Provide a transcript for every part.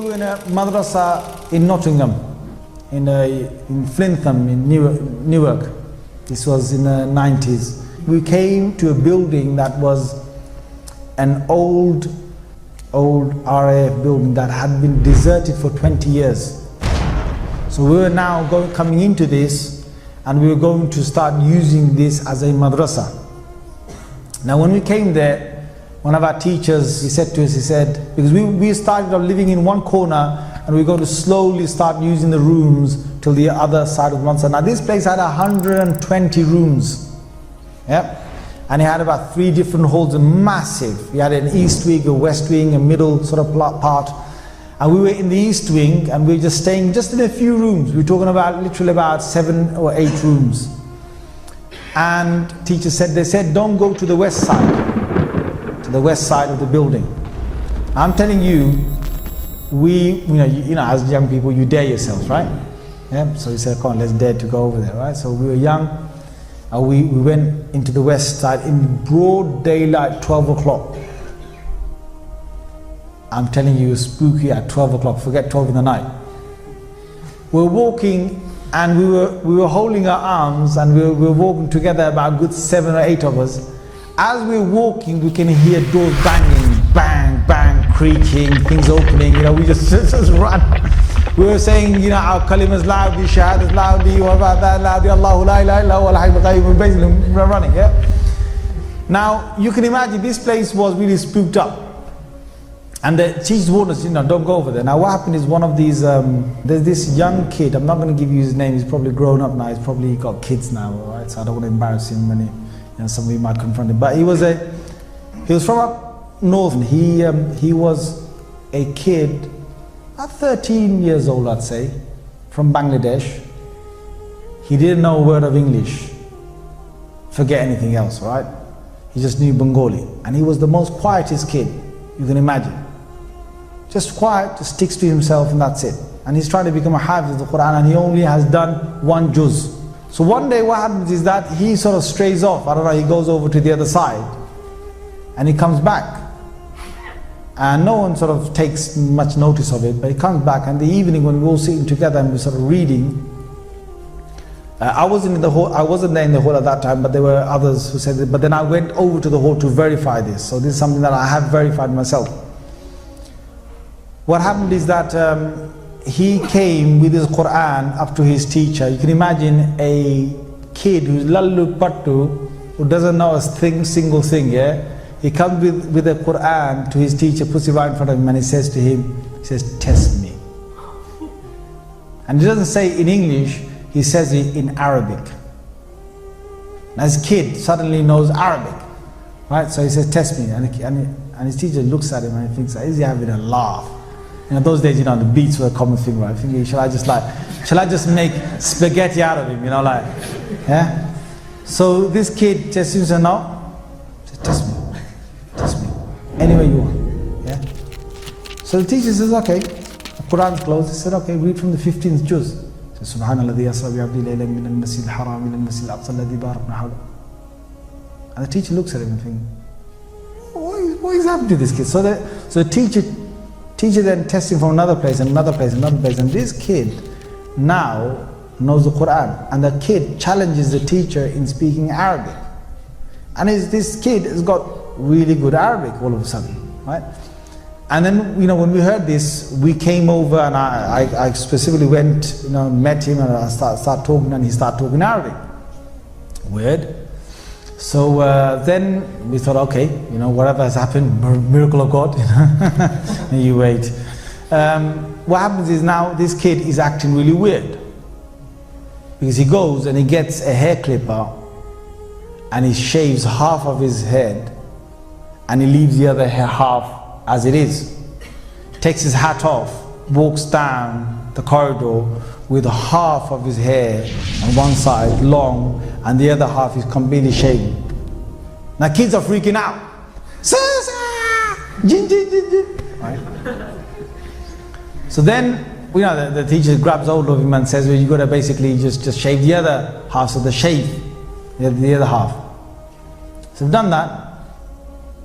were in a madrasa in Nottingham, in Flintham, in Newark. This was in the 90s. We came to a building that was an old RAF building that had been deserted for 20 years. So we were now coming into this, and we were going to start using this as a madrasa. Now when we came there, one of our teachers, he said to us, he said, because we started off living in one corner, and we're going to slowly start using the rooms till the other side of the madrasa. Now this place had 120 rooms, yeah, and it had about 3 different halls, massive. We had an east wing, a west wing, a middle sort of part, and we were in the east wing, and we were just staying just in a few rooms. We were talking about literally about 7 or 8 rooms. And teachers said, they said, don't go to the west side, to the west side of the building. I'm telling you, you know, as young people, you dare yourselves, right? Yeah. So he said, come on, let's dare to go over there, right? So we were young, and we went into the west side in broad daylight, 12 o'clock. I'm telling you, spooky at 12 o'clock. Forget 12 in the night. We're walking, and we were holding our arms, and we were walking together, about a good 7 or 8 of us. As we were walking, we can hear doors banging, bang, bang, creaking, things opening. You know, we just run. We were saying, you know, our kalimas loudly, shahadas loudly, what about that loudly, Allahu la ilaha illa huwa al-hayyul qayyum, basically we're running, yeah? Now, you can imagine this place was really spooked up. And the teachers warned us, you know, don't go over there. Now what happened is one of these, there's this young kid, I'm not going to give you his name, he's probably grown up now, he's probably got kids now, right? So I don't want to embarrass him when some of you might confront him. But he was from up north, and he was a kid, about 13 years old, I'd say, from Bangladesh. He didn't know a word of English. Forget anything else, right? He just knew Bengali. And he was the most quietest kid you can imagine. Just quiet, just sticks to himself, and that's it. And he's trying to become a hafiz of the Quran, and he only has done 1 juz. So one day what happens is that he sort of strays off, I don't know, he goes over to the other side, and he comes back. And no one sort of takes much notice of it, but he comes back, and the evening when we're all sitting together and we're sort of reading, I wasn't there in the hall at that time, but there were others who said it. But then I went over to the hall to verify this. So this is something that I have verified myself. What happened is that he came with his Quran up to his teacher. You can imagine a kid who's lallu pattu, who doesn't know a single thing, yeah? He comes with the Quran to his teacher, puts it right in front of him, and he says to him, he says, test me. And he doesn't say in English, he says it in Arabic. Now his kid suddenly knows Arabic, right? So he says, test me. And his teacher looks at him and he thinks, is he having a laugh? You know, those days, you know, the beats were a common thing, right? Thinking, shall I just make spaghetti out of him, you know, like, yeah? So this kid tests him, says, no, says, test me, any way you want, yeah? So the teacher says, okay, the Quran's closed. He said, okay, read from the 15th juz. سبحان الذي أسرى بعبده ليلا من المسجد الحرام إلى المسجد الأقصى الذي باركنا حوله. And the teacher looks at him and thinks, what is happening to this kid? So the teacher then tests him from another place, and this kid now knows the Quran, and the kid challenges the teacher in speaking Arabic. And this kid has got really good Arabic all of a sudden, right? And then, you know, when we heard this, we came over, and I specifically went, you know, met him, and I started talking, and he started talking Arabic. Weird. So then we thought, okay, you know, whatever has happened, miracle of God, you know, you wait. What happens is now this kid is acting really weird, because he goes and he gets a hair clipper, and he shaves half of his head, and he leaves the other half as it is. Takes his hat off, walks down the corridor with half of his hair on one side long, and the other half is completely shaven. Now kids are freaking out. Right? So then, you know, the teacher grabs hold of him and says, well, you got to basically just shave the other half, so the shave the other half. So we've done that.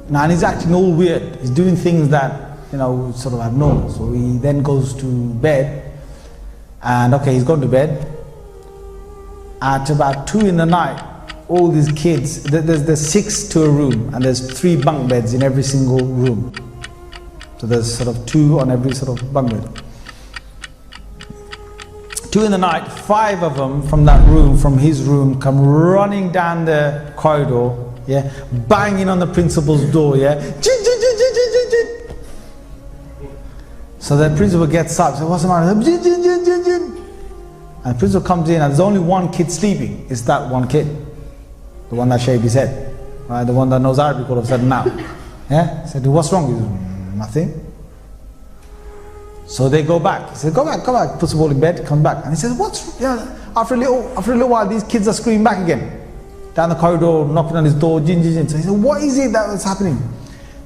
Now, and he's acting all weird. He's doing things that sort of abnormal. So he then goes to bed, and okay, he's gone to bed. At about 2 in the night, all these kids, there's 6 to a room, and there's 3 bunk beds in every single room. So there's sort of 2 on every sort of bunk bed. 2 in the night, 5 of them from that room, from his room, come running down the corridor, yeah, banging on the principal's door, yeah. So the principal gets up, says, what's the matter? And the principal comes in, and there's only one kid sleeping. It's that one kid, the one that shaved his head, right? The one that knows Arabic all of a sudden now. Yeah? He said, what's wrong? He said, nothing. So they go back. He said, go back. Puts the ball in bed, comes back. And he says, after a little while, these kids are screaming back again. Down the corridor, knocking on his door, jin. So he said, what is it that is happening?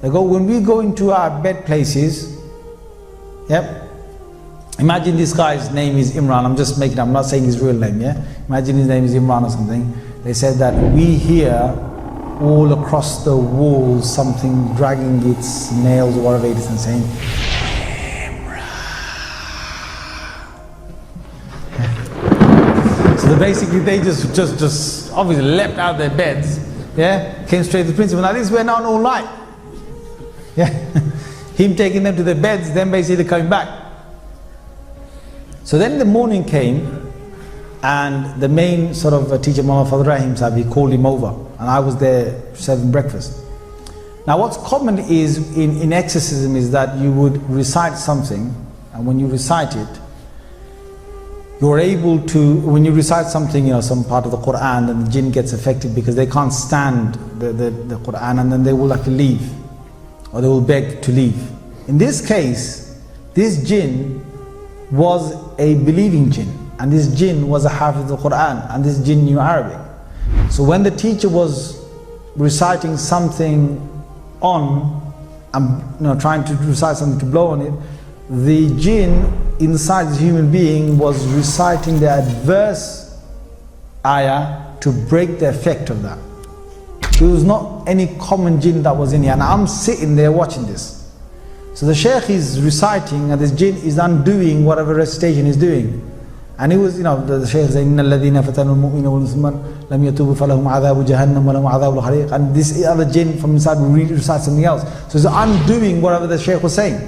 They go, when we go into our bed places, yep. Imagine this guy's name is Imran. I'm just making up, I'm not saying his real name, yeah? Imagine his name is Imran or something. They said that we hear all across the walls something dragging its nails or whatever it is and saying, so basically they just obviously leapt out of their beds, yeah? Came straight to the principal. Now this went on all night. Yeah? Him taking them to their beds, then basically coming back. So then the morning came, and the main sort of teacher, Muhammad Fadl Rahim Sahib, he called him over, and I was there serving breakfast. Now what's common is in exorcism is that you would recite something, and when you recite it, you're able to, when you recite something, some part of the Quran, then the jinn gets affected because they can't stand the Quran, and then they will actually leave, or they will beg to leave. In this case, this jinn was a believing jinn, and this jinn was a hafiz of the Quran, and this jinn knew Arabic. So when the teacher was reciting something trying to recite something to blow on it, the jinn inside this human being was reciting the adverse ayah to break the effect of that. It was not any common jinn that was in here, and I'm sitting there watching this. So the Shaykh is reciting, and this jinn is undoing whatever recitation he's doing. And he was, the Shaykh saying, إِنَّ الَّذِينَ فَتَنُوا الْمُؤْمِنَ وَالْمُسْلِمَانَ لَمْ يَتُوبُوا فَلَهُمْ عَذَابُ جَهَنَّمَ وَلَهُمْ عَذَابُ الْحَرِيقِ. And this other jinn from inside will recite something else. So he's undoing whatever the Shaykh was saying.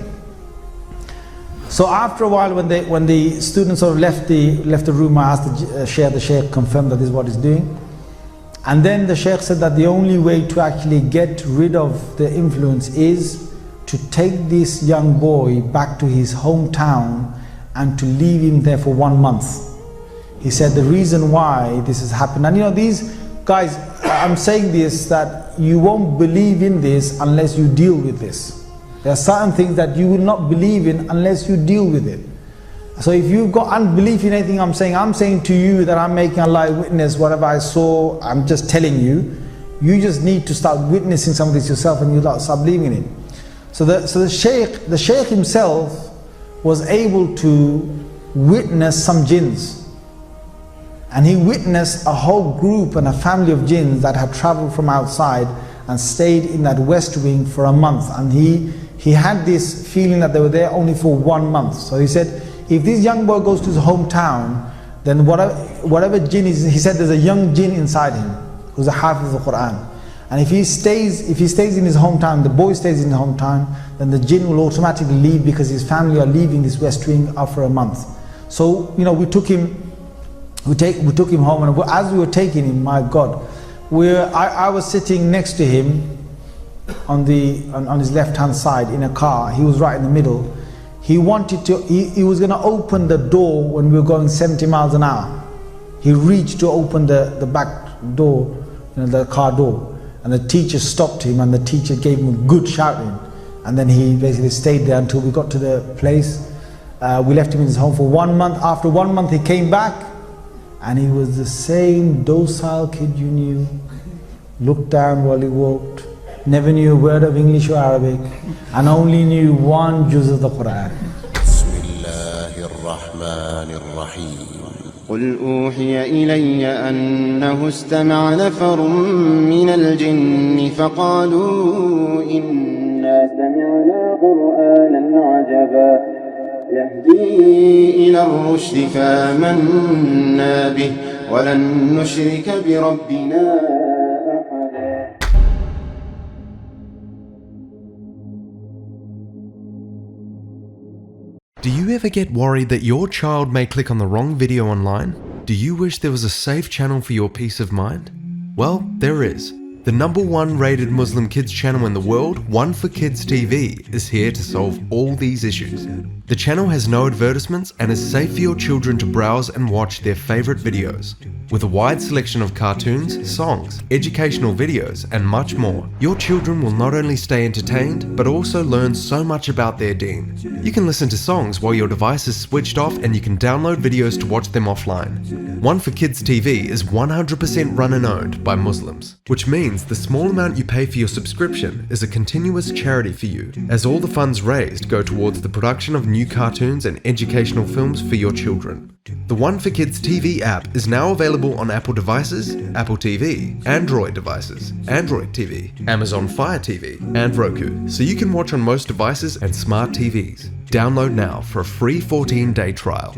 So after a while, when the students sort of left the room, I asked the Shaykh confirmed that this is what he's doing. And then the Shaykh said that the only way to actually get rid of the influence is to take this young boy back to his hometown and to leave him there for 1 month. He said the reason why this has happened, and these guys, I'm saying this, that you won't believe in this unless you deal with this. There are certain things that you will not believe in unless you deal with it. So if you've got unbelief in anything I'm saying to you that I'm making Allah witness, whatever I saw, I'm just telling you, you just need to start witnessing some of this yourself, and you start believing in it. So the Shaykh himself was able to witness some jinns. And he witnessed a whole group and a family of jinns that had traveled from outside and stayed in that west wing for a month. And he had this feeling that they were there only for 1 month. So he said, if this young boy goes to his hometown, then whatever jinn is, he said there's a young jinn inside him who's a hafiz of the Quran. And if he stays in his hometown, the boy stays in his hometown, then the jinn will automatically leave because his family are leaving this west wing after a month. So we took him home, and as we were taking him, my God, I was sitting next to him on his left hand side in a car. He was right in the middle. He wanted to, he was going to open the door when we were going 70 miles an hour. He reached to open the back door, the car door. And the teacher stopped him, and the teacher gave him a good shouting. And then he basically stayed there until we got to the place. We left him in his home for 1 month. After 1 month he came back, and he was the same docile kid you knew. Looked down while he walked, never knew a word of English or Arabic, and only knew 1 juz of the Quran. قل أوحي إلي أنه استمع نفر من الجن فقالوا إنا سمعنا قرآنا قرآنا عجبا يهدي إلى الرشد فآمنا به ولن نشرك بربنا أحدا. Do you ever get worried that your child may click on the wrong video online? Do you wish there was a safe channel for your peace of mind? Well, there is. The #1 rated Muslim kids channel in the world, One for Kids TV, is here to solve all these issues. The channel has no advertisements and is safe for your children to browse and watch their favorite videos. With a wide selection of cartoons, songs, educational videos, and much more, your children will not only stay entertained, but also learn so much about their deen. You can listen to songs while your device is switched off, and you can download videos to watch them offline. One for Kids TV is 100% run and owned by Muslims, which means the small amount you pay for your subscription is a continuous charity for you, as all the funds raised go towards the production of new cartoons and educational films for your children. The One for Kids TV app is now available on Apple devices, Apple TV, Android devices, Android TV, Amazon Fire TV, and Roku, so you can watch on most devices and smart TVs. Download now for a free 14-day trial.